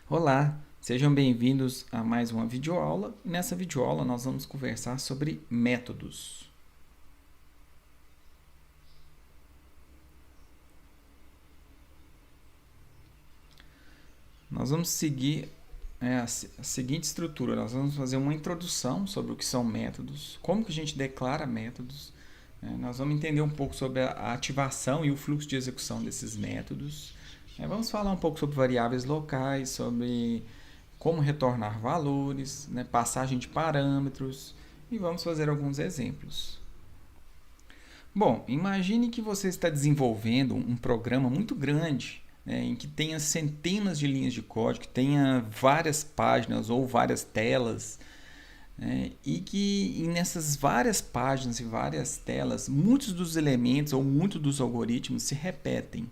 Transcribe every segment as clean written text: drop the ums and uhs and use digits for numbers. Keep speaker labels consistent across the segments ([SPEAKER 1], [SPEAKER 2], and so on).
[SPEAKER 1] Olá, sejam bem-vindos a mais uma videoaula. Nessa videoaula nós vamos conversar sobre métodos. Nós vamos seguir a seguinte estrutura. Nós vamos fazer uma introdução sobre o que são métodos, como que a gente declara métodos. Nós vamos entender um pouco sobre a ativação e o fluxo de execução desses métodos. Vamos falar um pouco sobre variáveis locais, sobre como retornar valores, passagem de parâmetros e vamos fazer alguns exemplos. Bom, imagine que você está desenvolvendo um programa muito grande, em que tenha centenas de linhas de código, que tenha várias páginas ou várias telas, e que nessas várias páginas e várias telas, muitos dos elementos ou muitos dos algoritmos se repetem.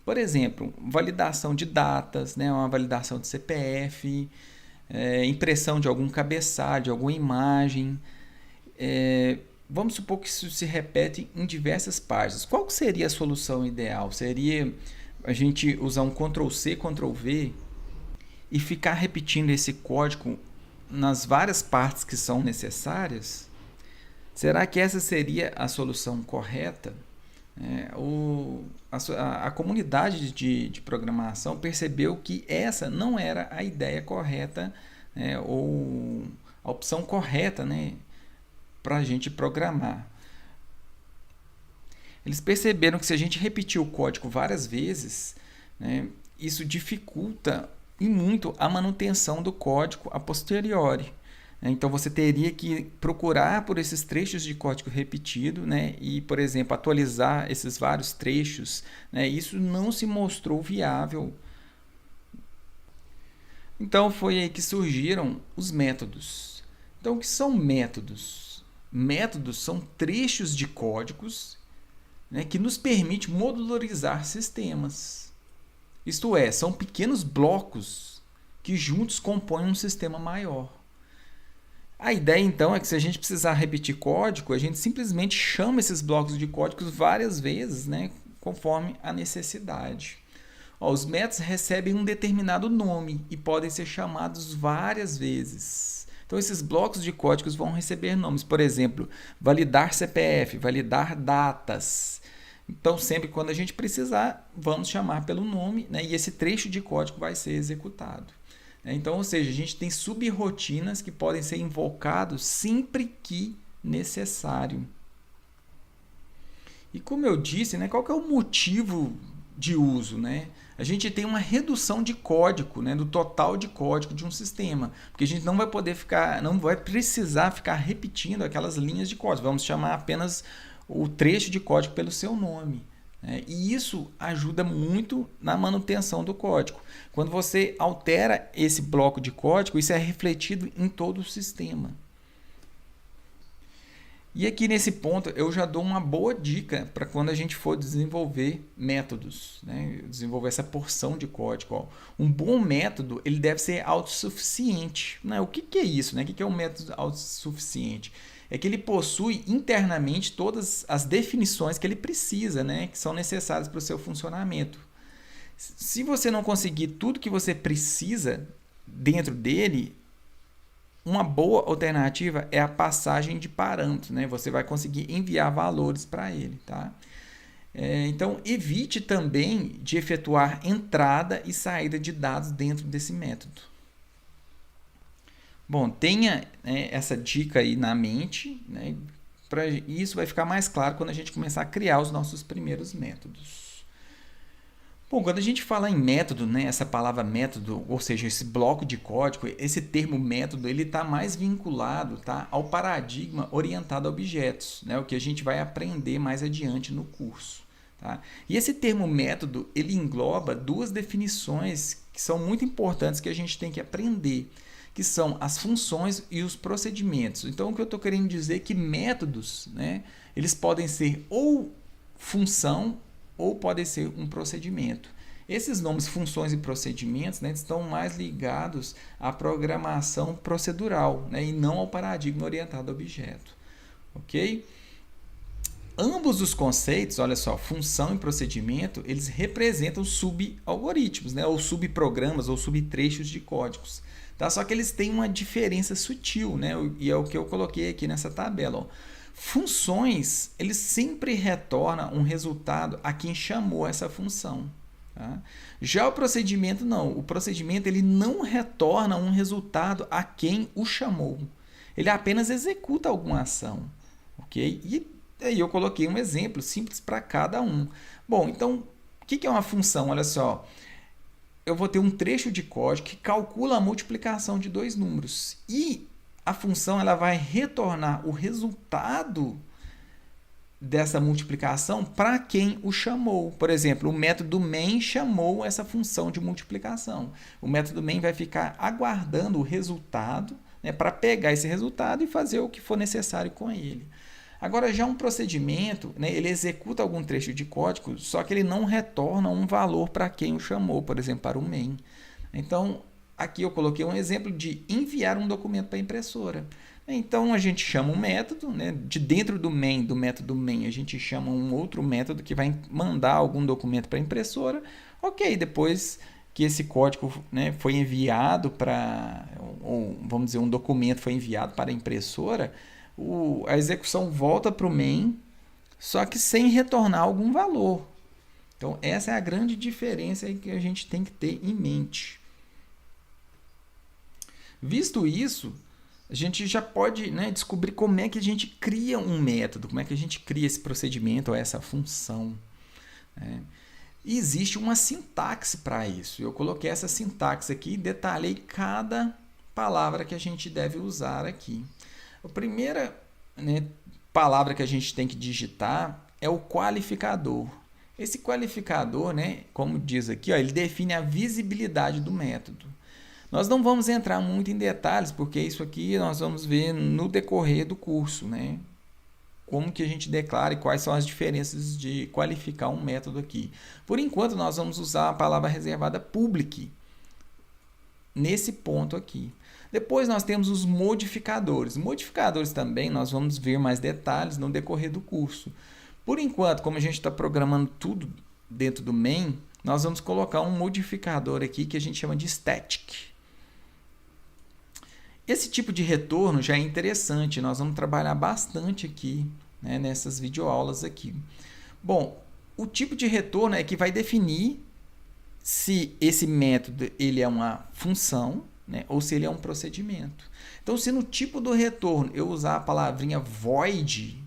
[SPEAKER 1] Por exemplo, validação de datas, uma validação de CPF, impressão de algum cabeçalho, de alguma imagem. Vamos supor que isso se repete em diversas páginas. Qual seria a solução ideal? Seria a gente usar um Ctrl+C, Ctrl+V e ficar repetindo esse código nas várias partes que são necessárias? Será que essa seria a solução correta? A comunidade de programação percebeu que essa não era a ideia correta, ou a opção correta, para a gente programar. Eles perceberam que se a gente repetir o código várias vezes, isso dificulta e muito a manutenção do código a posteriori. Então você teria que procurar por esses trechos de código repetido, e, por exemplo, atualizar esses vários trechos. Isso não se mostrou viável. Então foi aí que surgiram os métodos. Então o que são métodos? Métodos são trechos de códigos, que nos permite modularizar sistemas. Isto é, são pequenos blocos que juntos compõem um sistema maior. A ideia, então, é que se a gente precisar repetir código, a gente simplesmente chama esses blocos de códigos várias vezes, conforme a necessidade. Os métodos recebem um determinado nome e podem ser chamados várias vezes. Então, esses blocos de códigos vão receber nomes. Por exemplo, validar CPF, validar datas. Então, sempre quando a gente precisar, vamos chamar pelo nome, e esse trecho de código vai ser executado. Então, ou seja, a gente tem subrotinas que podem ser invocados sempre que necessário. E como eu disse, qual que é o motivo de uso? A gente tem uma redução de código, do total de código de um sistema, porque a gente não vai poder não vai precisar ficar repetindo aquelas linhas de código. Vamos chamar apenas o trecho de código pelo seu nome. E isso ajuda muito na manutenção do código. Quando você altera esse bloco de código, isso é refletido em todo o sistema. E aqui nesse ponto eu já dou uma boa dica para quando a gente for desenvolver métodos, desenvolver essa porção de código. Um bom método ele deve ser autossuficiente. O que é isso? O que é um método autossuficiente? É que ele possui internamente todas as definições que ele precisa, que são necessárias para o seu funcionamento. Se você não conseguir tudo que você precisa dentro dele, uma boa alternativa é a passagem de parâmetros. Você vai conseguir enviar valores para ele. Tá? Então, evite também de efetuar entrada e saída de dados dentro desse método. Bom, tenha essa dica aí na mente, isso vai ficar mais claro quando a gente começar a criar os nossos primeiros métodos. Bom, quando a gente fala em método, essa palavra método, ou seja, esse bloco de código, esse termo método, ele está mais vinculado, ao paradigma orientado a objetos, o que a gente vai aprender mais adiante no curso. Tá? E esse termo método, ele engloba duas definições que são muito importantes que a gente tem que aprender, que são as funções e os procedimentos. Então, o que eu estou querendo dizer é que métodos, eles podem ser ou função ou podem ser um procedimento. Esses nomes, funções e procedimentos, estão mais ligados à programação procedural, e não ao paradigma orientado a objeto. Ok? Ambos os conceitos, olha só, função e procedimento, eles representam subalgoritmos, né? Ou subprogramas ou subtrechos de códigos. Tá? Só que eles têm uma diferença sutil, né? E é o que eu coloquei aqui nessa tabela. Ó. Funções, eles sempre retornam um resultado a quem chamou essa função. Tá? Já o procedimento não. O procedimento ele não retorna um resultado a quem o chamou. Ele apenas executa alguma ação. Ok? E aí eu coloquei um exemplo simples para cada um. Bom, então, o que é uma função? Olha só, eu vou ter um trecho de código que calcula a multiplicação de dois números. E a função ela vai retornar o resultado dessa multiplicação para quem o chamou. Por exemplo, o método main chamou essa função de multiplicação. O método main vai ficar aguardando o resultado, né, para pegar esse resultado e fazer o que for necessário com ele. Agora, já um procedimento, né, ele executa algum trecho de código, só que ele não retorna um valor para quem o chamou, por exemplo, para o main. Então, aqui eu coloquei um exemplo de enviar um documento para a impressora. Então, a gente chama um método, né, de dentro do método main, a gente chama um outro método que vai mandar algum documento para a impressora. Ok, depois que esse código, né, foi enviado para, ou vamos dizer, um documento foi enviado para a impressora, a execução volta para o main, só que sem retornar algum valor. Então, essa é a grande diferença que a gente tem que ter em mente. Visto isso, a gente já pode, né, descobrir como é que a gente cria um método, como é que a gente cria esse procedimento ou essa função. Né? E existe uma sintaxe para isso. Eu coloquei essa sintaxe aqui e detalhei cada palavra que a gente deve usar aqui. A primeira, né, palavra que a gente tem que digitar é o qualificador. Esse qualificador, né, como diz aqui, ó, ele define a visibilidade do método. Nós não vamos entrar muito em detalhes, porque isso aqui nós vamos ver no decorrer do curso, né? Como que a gente declara e quais são as diferenças de qualificar um método aqui. Por enquanto, nós vamos usar a palavra reservada public nesse ponto aqui. Depois nós temos os modificadores. Modificadores também nós vamos ver mais detalhes no decorrer do curso. Por enquanto, como a gente está programando tudo dentro do main, nós vamos colocar um modificador aqui que a gente chama de static. Esse tipo de retorno já é interessante, nós vamos trabalhar bastante aqui, né, nessas videoaulas aqui. Bom, o tipo de retorno é que vai definir se esse método ele é uma função, né, ou se ele é um procedimento. Então, se no tipo do retorno eu usar a palavrinha void,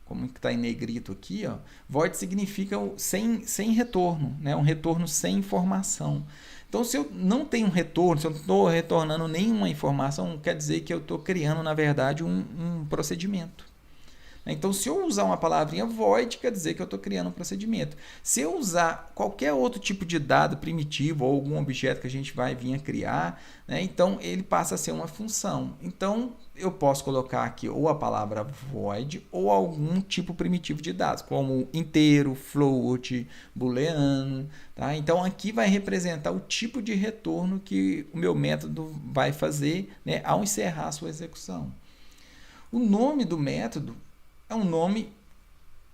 [SPEAKER 1] como está em negrito aqui, ó, void significa sem retorno, né, um retorno sem informação. Então, se eu não tenho retorno, se eu não estou retornando nenhuma informação, quer dizer que eu estou criando, na verdade, um procedimento. Então, se eu usar uma palavrinha void, quer dizer que eu estou criando um procedimento. Se eu usar qualquer outro tipo de dado primitivo ou algum objeto que a gente vai vir a criar, né, então ele passa a ser uma função. Então, eu posso colocar aqui ou a palavra void ou algum tipo primitivo de dados, como inteiro, float, booleano. Tá? Então, aqui vai representar o tipo de retorno que o meu método vai fazer, né, ao encerrar a sua execução. O nome do método é um nome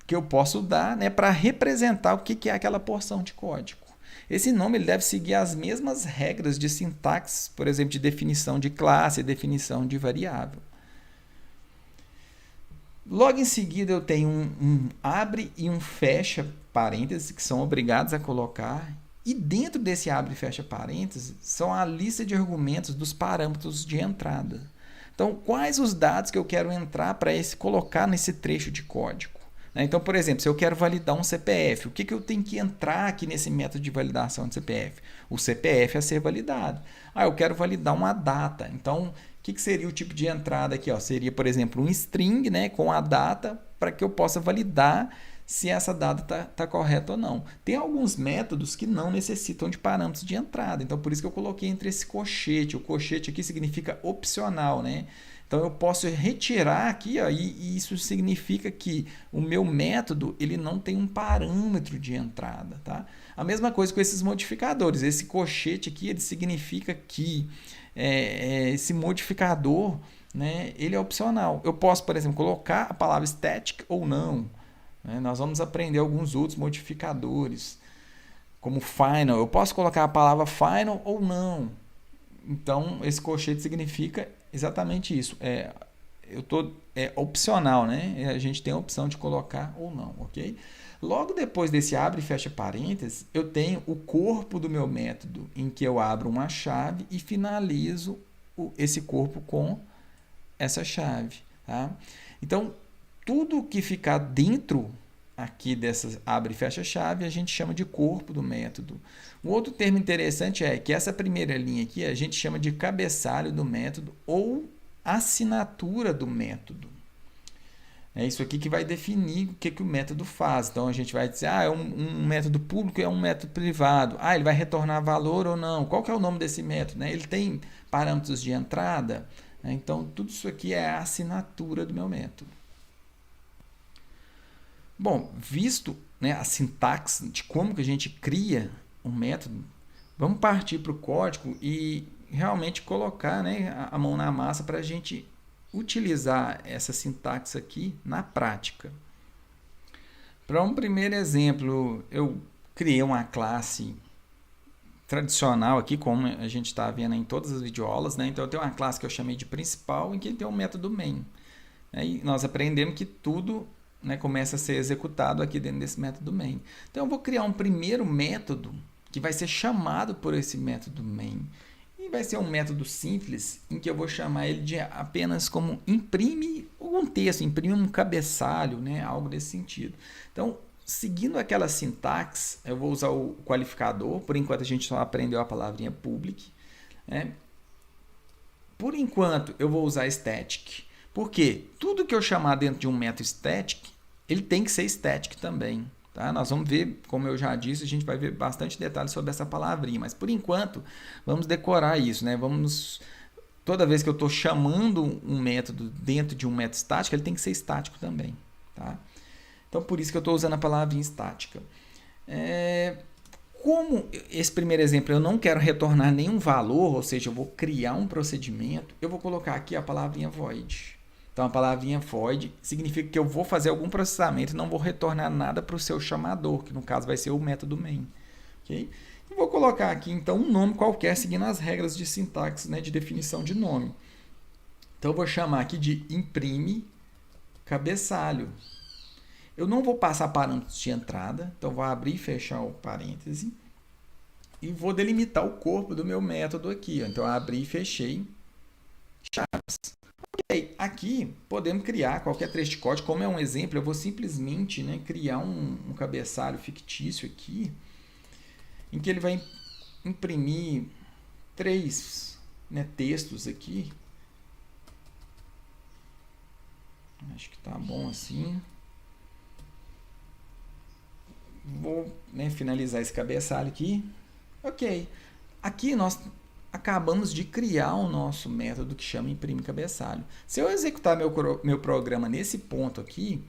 [SPEAKER 1] que eu posso dar, né, para representar o que é aquela porção de código. Esse nome ele deve seguir as mesmas regras de sintaxe, por exemplo, de definição de classe e definição de variável. Logo em seguida eu tenho um abre e um fecha parênteses que são obrigados a colocar. E dentro desse abre e fecha parênteses são a lista de argumentos dos parâmetros de entrada. Então, quais os dados que eu quero entrar para colocar nesse trecho de código? Então, por exemplo, se eu quero validar um CPF, o que eu tenho que entrar aqui nesse método de validação de CPF? O CPF a ser validado. Eu quero validar uma data. Então, o que seria o tipo de entrada aqui? Seria, por exemplo, um string, né, com a data para que eu possa validar se essa data está correta ou não. Tem alguns métodos que não necessitam de parâmetros de entrada, então por isso que eu coloquei entre esse colchete. O colchete aqui significa opcional, né? Então eu posso retirar aqui, ó, e isso significa que o meu método ele não tem um parâmetro de entrada. Tá? A mesma coisa com esses modificadores. Esse colchete aqui ele significa que esse modificador, né, ele é opcional. Eu posso, por exemplo, colocar a palavra static ou não. né? Nós vamos aprender alguns outros modificadores, como final. Eu posso colocar a palavra final ou não. Então, esse colchete significa exatamente isso. É opcional, né? A gente tem a opção de colocar ou não, ok? Logo depois desse abre e fecha parênteses, eu tenho o corpo do meu método, em que eu abro uma chave e finalizo esse corpo com essa chave. Tá? Então, tudo que ficar dentro aqui dessa abre e fecha chave, a gente chama de corpo do método. Um outro termo interessante é que essa primeira linha aqui a gente chama de cabeçalho do método ou assinatura do método. É isso aqui que vai definir o que o método faz. Então, a gente vai dizer, é um método público, é um método privado. Ele vai retornar valor ou não? Qual que é o nome desse método? Né? Ele tem parâmetros de entrada? Né? Então, tudo isso aqui é a assinatura do meu método. Bom, visto, né, a sintaxe de como que a gente cria um método, vamos partir para o código e realmente colocar, né, a mão na massa para a gente utilizar essa sintaxe aqui na prática. Para um primeiro exemplo, eu criei uma classe tradicional aqui, como a gente está vendo em todas as videoaulas, né? Então eu tenho uma classe que eu chamei de principal, em que tem um método main. E nós aprendemos que tudo, né, começa a ser executado aqui dentro desse método main. Então eu vou criar um primeiro método que vai ser chamado por esse método main. E vai ser um método simples, em que eu vou chamar ele de apenas como imprime um texto, imprime um cabeçalho, né? Algo desse sentido. Então, seguindo aquela sintaxe, eu vou usar o qualificador. Por enquanto, a gente só aprendeu a palavrinha public. Né? Por enquanto, eu vou usar static. Porque tudo que eu chamar dentro de um método static, ele tem que ser static também. Tá? Nós vamos ver, como eu já disse, a gente vai ver bastante detalhes sobre essa palavrinha, mas por enquanto vamos decorar isso, né? Toda vez que eu estou chamando um método dentro de um método estático, ele tem que ser estático também. Tá? Então por isso que eu estou usando a palavrinha estática. Como esse primeiro exemplo eu não quero retornar nenhum valor, ou seja, eu vou criar um procedimento, eu vou colocar aqui a palavrinha void. Então, a palavrinha void significa que eu vou fazer algum processamento e não vou retornar nada para o seu chamador, que no caso vai ser o método main. Okay? E vou colocar aqui, então, um nome qualquer, seguindo as regras de sintaxe, né, de definição de nome. Então, eu vou chamar aqui de imprime cabeçalho. Eu não vou passar parâmetros de entrada, então vou abrir e fechar o parêntese e vou delimitar o corpo do meu método aqui. Então, eu abri e fechei chaves. Ok, aqui podemos criar qualquer trecho de código. Como é um exemplo, eu vou simplesmente, né, criar um cabeçalho fictício aqui, em que ele vai imprimir 3, né, textos aqui. Acho que tá bom assim. Vou, né, finalizar esse cabeçalho aqui. Ok, aqui nós acabamos de criar o nosso método que chama imprime cabeçalho. Se eu executar meu programa nesse ponto aqui,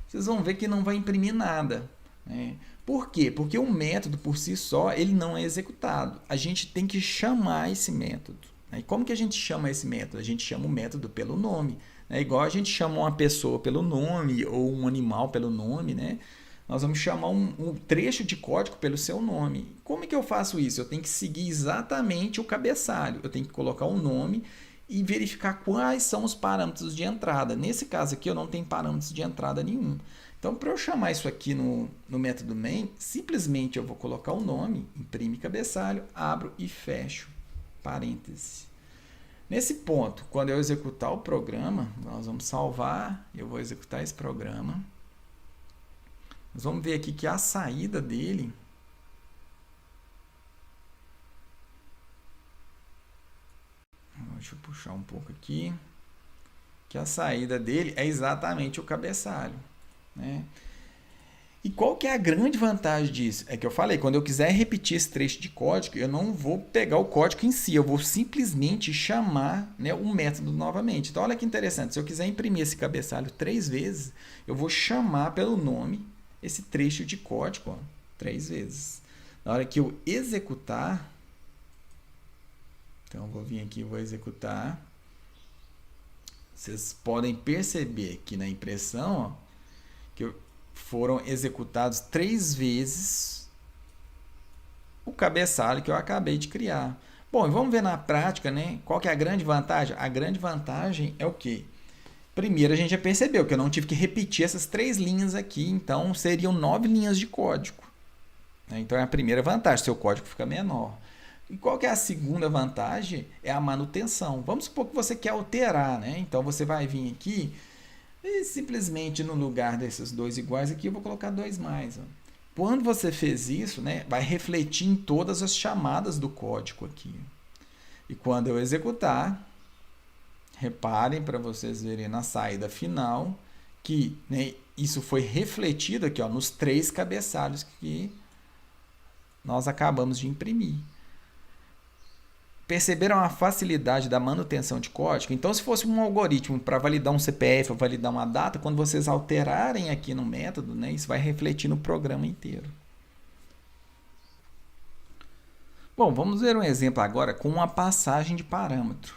[SPEAKER 1] vocês vão ver que não vai imprimir nada. Né? Por quê? Porque o método por si só ele não é executado. A gente tem que chamar esse método. Né? E como que a gente chama esse método? A gente chama o método pelo nome. Né? Igual a gente chama uma pessoa pelo nome ou um animal pelo nome, né? Nós vamos chamar um trecho de código pelo seu nome. Como é que eu faço isso? Eu tenho que seguir exatamente o cabeçalho. Eu tenho que colocar um nome e verificar quais são os parâmetros de entrada. Nesse caso aqui, eu não tenho parâmetros de entrada nenhum. Então, para eu chamar isso aqui no método main, simplesmente eu vou colocar o nome, imprime cabeçalho, abro e fecho parêntese. Nesse ponto, quando eu executar o programa, nós vamos salvar, eu vou executar esse programa. Nós vamos ver aqui que a saída dele deixa eu puxar um pouco aqui, que a saída dele é exatamente o cabeçalho. Né? E qual que é a grande vantagem disso? É que eu falei, quando eu quiser repetir esse trecho de código, eu não vou pegar o código em si, eu vou simplesmente chamar, né, o método novamente. Então, olha que interessante, se eu quiser imprimir esse cabeçalho 3 vezes, eu vou chamar pelo nome esse trecho de código, ó, 3 vezes. Na hora que eu executar, então eu vou vir aqui e vou executar. Vocês podem perceber aqui na impressão, ó, que foram executados 3 vezes o cabeçalho que eu acabei de criar. Bom, e vamos ver na prática, né? Qual que é a grande vantagem? A grande vantagem é o quê? Primeiro, a gente já percebeu que eu não tive que repetir essas 3 linhas aqui, então seriam 9 linhas de código. Então é a primeira vantagem, seu código fica menor. E qual que é a segunda vantagem? É a manutenção. Vamos supor que você quer alterar, né? Então você vai vir aqui e simplesmente no lugar desses 2 iguais aqui eu vou colocar 2 mais. Ó. Quando você fez isso, né, vai refletir em todas as chamadas do código aqui. E quando eu executar, reparem para vocês verem na saída final que, né, isso foi refletido aqui, ó, nos 3 cabeçalhos que nós acabamos de imprimir. Perceberam a facilidade da manutenção de código? Então, se fosse um algoritmo para validar um CPF ou validar uma data, quando vocês alterarem aqui no método, né, isso vai refletir no programa inteiro. Bom, vamos ver um exemplo agora com uma passagem de parâmetro.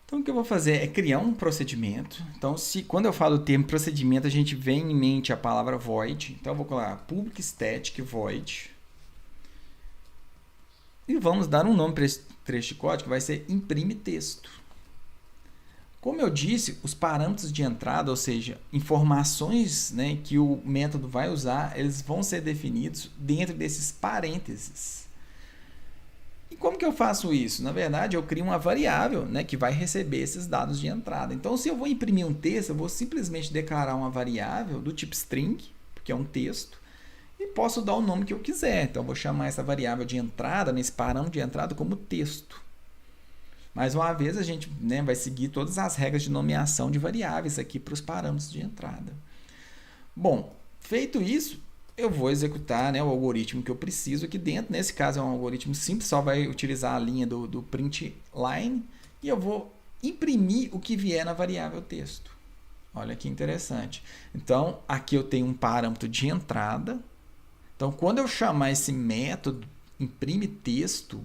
[SPEAKER 1] Então, o que eu vou fazer é criar um procedimento. Então, quando eu falo o termo procedimento, a gente vem em mente a palavra void. Então, eu vou colocar public static void. E vamos dar um nome para esse trecho de código, que vai ser imprime texto. Como eu disse, os parâmetros de entrada, ou seja, informações, né, que o método vai usar, eles vão ser definidos dentro desses parênteses. E como que eu faço isso? Na verdade, eu crio uma variável, né, que vai receber esses dados de entrada. Então, se eu vou imprimir um texto, eu vou simplesmente declarar uma variável do tipo string, porque é um texto, e posso dar o nome que eu quiser. Então, eu vou chamar essa variável de entrada, nesse parâmetro de entrada, como texto. Mais uma vez, a gente, né, vai seguir todas as regras de nomeação de variáveis aqui para os parâmetros de entrada. Bom, feito isso, eu vou executar, né, o algoritmo que eu preciso aqui dentro. Nesse caso, é um algoritmo simples, só vai utilizar a linha do print line. E eu vou imprimir o que vier na variável texto. Olha que interessante. Então, aqui eu tenho um parâmetro de entrada. Então, quando eu chamar esse método imprime texto,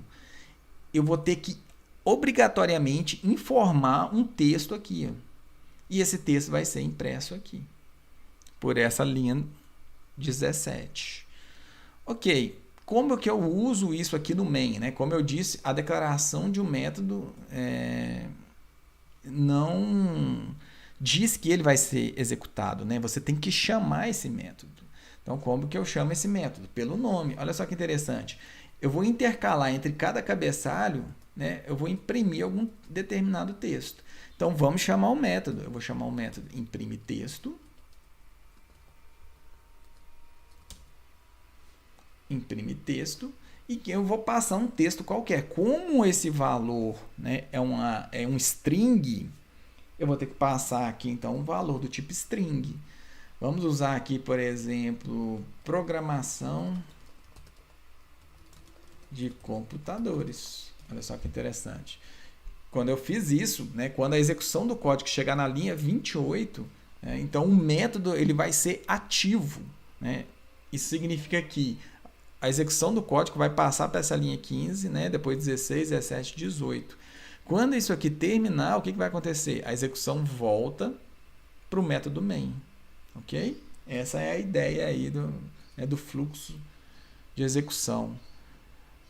[SPEAKER 1] eu vou ter que obrigatoriamente informar um texto aqui. Ó. E esse texto vai ser impresso aqui, por essa linha 17. Ok, como que eu uso isso aqui no main? Né? Como eu disse, a declaração de um método não diz que ele vai ser executado. Né? Você tem que chamar esse método. Então, como que eu chamo esse método? Pelo nome. Olha só que interessante. Eu vou intercalar entre cada cabeçalho, né? Eu vou imprimir algum determinado texto. Então, vamos chamar o método. Eu vou chamar o método imprime texto. Imprime texto. E que eu vou passar um texto qualquer. Como esse valor, né, é um string, eu vou ter que passar aqui, então, um valor do tipo string. Vamos usar aqui, por exemplo, programação de computadores. Olha só que interessante. Quando eu fiz isso, né, quando a execução do código chegar na linha 28, né, então o método ele vai ser ativo. Né? Isso significa que a execução do código vai passar para essa linha 15, né, depois 16, 17, 18. Quando isso aqui terminar, o que vai acontecer? A execução volta para o método main. Ok? Essa é a ideia aí do fluxo de execução.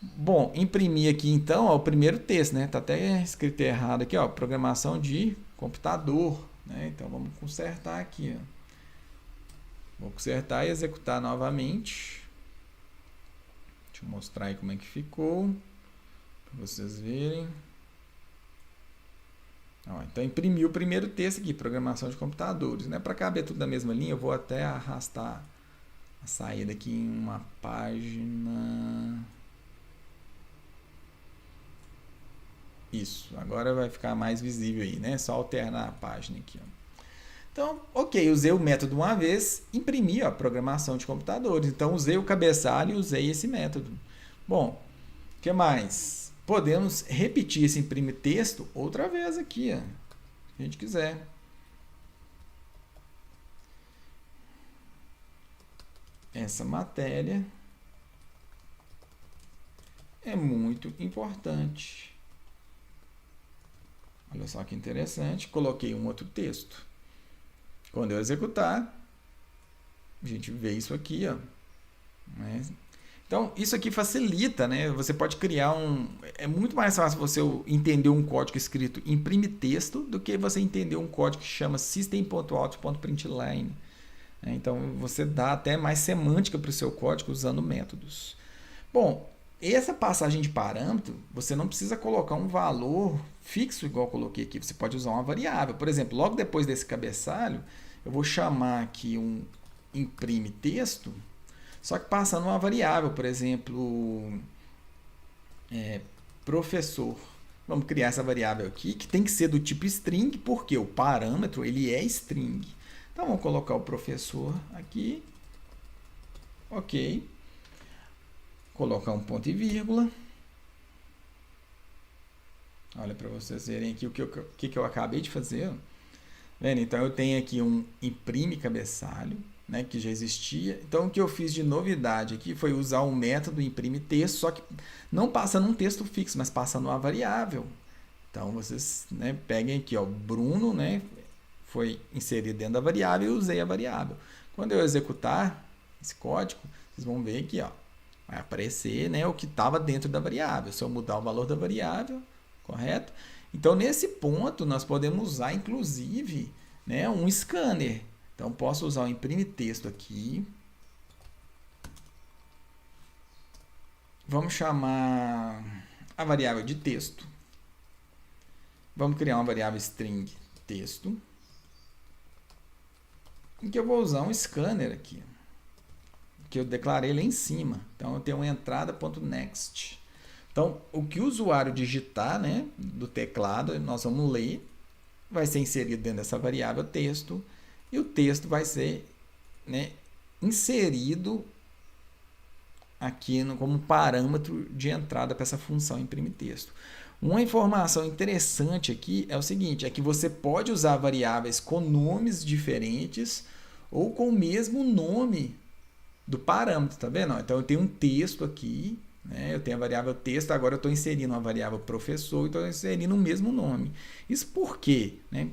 [SPEAKER 1] Bom, imprimir aqui então ó, o primeiro texto, né? Tá até escrito errado aqui, ó, programação de computador, né? Então vamos consertar aqui, ó. Vou consertar e executar novamente. Deixa eu mostrar aí como é que ficou, para vocês verem. Ó, então, imprimi o primeiro texto aqui, programação de computadores. Né? Para caber tudo na mesma linha, eu vou até arrastar a saída aqui em uma página. Isso, agora vai ficar mais visível aí, né? Só alternar a página aqui. Ó. Então, ok, usei o método uma vez, imprimi a programação de computadores. Então, usei o cabeçalho e usei esse método. Bom, o que mais? Podemos repetir esse imprime texto outra vez aqui, ó, se a gente quiser. Essa matéria é muito importante. Olha só que interessante. Coloquei um outro texto. Quando eu executar, a gente vê isso aqui, ó. Né? Então, isso aqui facilita, né? Você pode criar um... É muito mais fácil você entender um código escrito imprime texto do que você entender um código que chama system.out.println. Então, você dá até mais semântica para o seu código usando métodos. Bom, essa passagem de parâmetro, você não precisa colocar um valor fixo, igual eu coloquei aqui. Você pode usar uma variável. Por exemplo, logo depois desse cabeçalho, eu vou chamar aqui um imprime texto, só que passando uma variável, por exemplo, professor. Vamos criar essa variável aqui, que tem que ser do tipo string, porque o parâmetro ele é string. Então, vamos colocar o professor aqui. Ok. Colocar um ponto e vírgula. Olha para vocês verem aqui o que eu acabei de fazer. Vendo? Então, eu tenho aqui um imprime cabeçalho, né, que já existia. Então, o que eu fiz de novidade aqui foi usar o método imprime texto, só que não passando um texto fixo, mas passando uma variável. Então, vocês, né, peguem aqui, ó, Bruno, né, foi inserido dentro da variável e usei a variável. Quando eu executar esse código, vocês vão ver aqui, ó, vai aparecer, né, o que estava dentro da variável. Se eu mudar o valor da variável, correto? Então, nesse ponto, nós podemos usar, inclusive, né, um scanner. Então, posso usar o imprime texto aqui. Vamos chamar a variável de texto. Vamos criar uma variável string texto. Em que eu vou usar um scanner aqui, que eu declarei lá em cima. Então, eu tenho uma entrada.next. Então, o que o usuário digitar, né, do teclado, nós vamos ler, vai ser inserido dentro dessa variável texto, e o texto vai ser, né, inserido aqui como parâmetro de entrada para essa função imprime texto. Uma informação interessante aqui é o seguinte, é que você pode usar variáveis com nomes diferentes ou com o mesmo nome do parâmetro, tá vendo? Então, eu tenho um texto aqui, né? Eu tenho a variável texto, agora eu estou inserindo uma variável professor e estou inserindo o mesmo nome. Isso por quê? Né?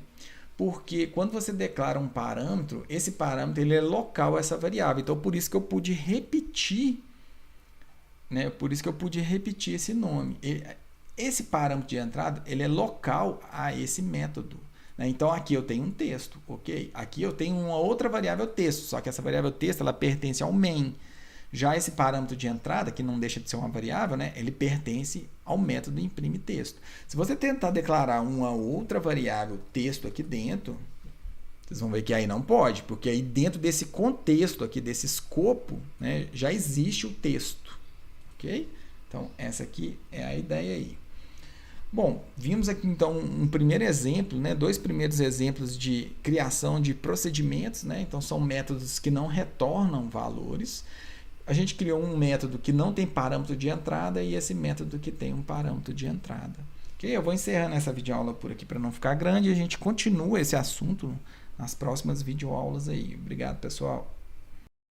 [SPEAKER 1] Porque quando você declara um parâmetro, esse parâmetro ele é local a essa variável. Então, por isso que eu pude repetir, né? Por isso que eu pude repetir esse nome. Esse parâmetro de entrada ele é local a esse método. Né? Então, aqui eu tenho um texto, ok? Aqui eu tenho uma outra variável texto, só que essa variável texto ela pertence ao main. Já esse parâmetro de entrada, que não deixa de ser uma variável, né, ele pertence ao método imprime texto. Se você tentar declarar uma outra variável texto aqui dentro, vocês vão ver que aí não pode, porque aí dentro desse contexto aqui, desse escopo, né, já existe o texto. Ok? Então, essa aqui é a ideia aí. Bom, vimos aqui então um primeiro exemplo, né, dois primeiros exemplos de criação de procedimentos. Né, então, são métodos que não retornam valores. A gente criou um método que não tem parâmetro de entrada e esse método que tem um parâmetro de entrada. Ok? Eu vou encerrando essa videoaula por aqui para não ficar grande e a gente continua esse assunto nas próximas videoaulas aí. Obrigado, pessoal.